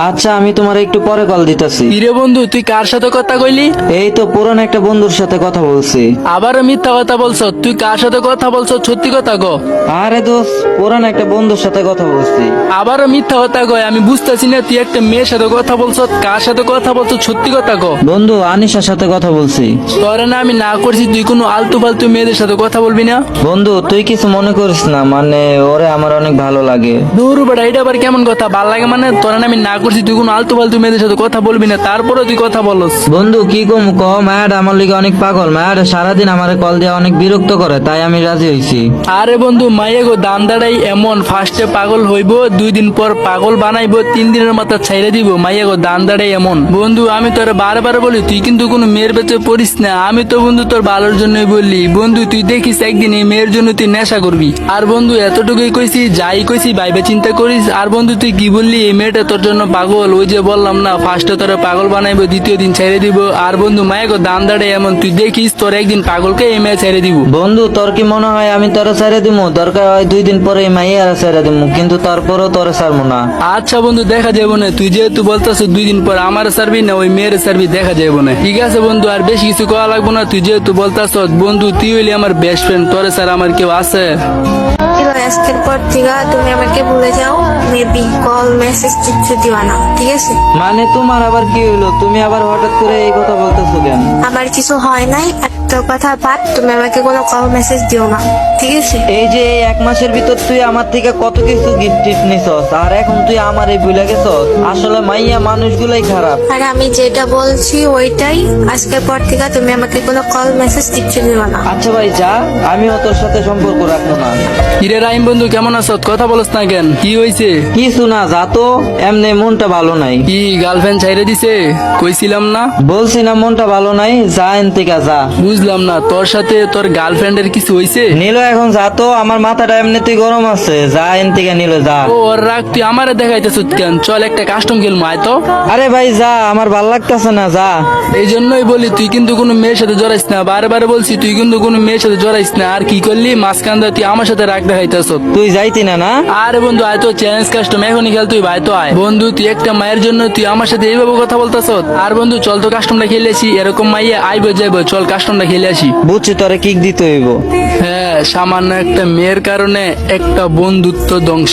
আচ্ছা আমি তোমার একটু পরে কল দিতেছি। কিরে বন্ধু, তুই কার সাথে কথা কইলি? এই তো পুরান একটা বন্ধুর সাথে কথা বলছি। আবার মিথ্যা কথা বলছ? তুই কার সাথে কথা বলছ, সত্যি কথা গো। আরে দোস্ত, পুরান একটা বন্ধুর সাথে কথা বলছি। আবারও মিথ্যা কথা কয়, আমি বুঝতেছি না তুই একটা মেয়ের সাথে কথা বলছ, কার সাথে কথা বলছ, সত্যি কথা গো। বন্ধু আনিশার সাথে কথা বলছি। তোরে না আমি না করছি, তুই কোনো আলতু ফালতু মেয়েদের সাথে কথা বলবি না। বন্ধু তুই কিছু মনে করিস না, মানে ওরে আমার অনেক ভালো লাগে। দূর বেটা, এটা আবার কেমন কথা? ভাল লাগে মানে? তোরা না আমি না করছি তুই কোনো আলতু ফালতু মেয়েদের সাথে কথা বলবি না, তারপরে তুই কথা বলস। বন্ধু কি কম ক, মায়াটা আমার লিগে অনেক পাগল। মায়াটা সারাদিন আমারে কল দিয়ে অনেক বিরক্ত করে, তাই আমি রাজি হয়েছি। আরে বন্ধু, মাইয়া গো দান দাঁড়াই এমন, ফার্স্টে পাগল হইব, 2 দিন পর পাগল বানাইবো, 3 দিনের মাথা ছাইড়ে দিব। মাইয়া গো দান দাঁড়াই এমন। বন্ধু আমি তোর বারবার বলি তুই কিন্তু কোনো মেয়ের পেছনে পড়িস না, আমি তো বন্ধু তোর ভালোর জন্যই বললি। বন্ধু তুই দেখিস একদিন এই মেয়ের জন্য তুই নেশা করবি। আর বন্ধু এতটুকুই কইছি, যাই কইছি ভাইবে চিন্তা করিস। আর বন্ধু তুই কি বললি, এই মেয়েটা তোর জন্য পাগল? ওই যে বললাম না, ফার্স্টে তোরা পাগল বানাইবো, 2য় দিন ছেড়ে দিব। আর বন্ধু মায়া গো দান দাঁড়াই এমন, তুই দেখিস তোর একদিন পাগলকে এই মেয়ে ছেড়ে দিব। বন্ধু তোর কি মনে হয় আমি তোরে ছেড়ে দিমু? দরকার হয় 2 দিন পরে মাইয়ারা ছেড়ে দিমু, কিন্তু তারপরেও তোরে ছাড়বো না। আচ্ছা বন্ধু দেখা যাবো না, তুই যেহেতু বলতেছ 2 দিন পর আমার সার্বি না ওই মেয়ের সার্বি, দেখা যাবো না। ঠিক আছে বন্ধু, আর বেশি কিছু করা লাগবো না, তুই যেহেতু বলতেছ। বন্ধু তুই হইলি আমার বেস্ট ফ্রেন্ড, তোরে স্যার আমার কেউ আছে? আজকের পর থেকে তুমি আমাকে ভুলে যাও, মেবি কল মেসেজ কিছু দিবা না, ঠিক আছে? মানে তোমার আবার কি হইলো? তুমি আবার হঠাৎ করে এই কথা বলতেছো কেন? আমার কিছু হয় নাই, একটা কথা বাদ, তুমি আমাকে কোনো কল মেসেজ দিও না, ঠিক আছে? এই যে এই 1 মাসের ভিতর তুই আমার থেকে কত কিছু গিফট টিফট নিছস, আর এখন তুই আমার এই ভুলে গেছস। আসলে মাইয়া মানুষগুলাই খারাপ। আর আমি যেটা বলছি ওইটাই, আজকের পর থেকে তুমি আমাকে কোনো কল মেসেজ কিচ্ছু দিবা না। আচ্ছা ভাই যা, আমিও তোর সাথে সম্পর্ক রাখবো না। কিরে রাইম বন্ধু, কেমন আছো? কথা বলস না কেন? কি হয়েছে? কিছু না, যা তো, এমনি মনটা ভালো নাই। কি গার্লফ্রেন্ড ছাইরে দিছে? কইছিলাম না? বলছি না মনটা ভালো নাই, যা এনতিকা যা। বুঝলাম না, তোর সাথে তোর গার্লফ্রেন্ডের কিছু হয়েছে? নীল এখন যা তো, আমার মাথাটা এমনিতেই গরম আছে, যা এনতিকা নীল যা। ও ওর রাগ তুই আমারে দেখাইতেছ কেন? চল একটা কাস্টম খেলবো, আয় তো। আরে ভাই যা, আমার ভাল লাগতেছে না, যা। এই জন্যই বলি তুই কিন্তু কোনো মেয়ের সাথে জড়াইস না, বারে বারে বলছি তুই কিন্তু কোনো মেয়ের সাথে জড়াইস না। আর কি করলি মাঝখান দিয়ে তুই আমার সাথে রাগ দেখাইতেছ? তুই যাইতি না না? আরে বন্ধু আয় তো, চ্যালেঞ্জ কাস্টম এখনই খেল, তুই ভাই তো আয়। বন্ধু তুই একটা মায়ের জন্য তুই আমার সাথে এইভাবে কথা বলতেছ? আর বন্ধু চল তো কাস্টমটা খেলে আসি, এরকম মাইয়া আইবো যাইবো, চল কাস্টমটা খেলে আসি। বুঝছি, তোরে কিক দিতে হইব। হ্যাঁ, সামান্য একটা মেয়ের কারণে একটা বন্ধুত্ব ধ্বংস।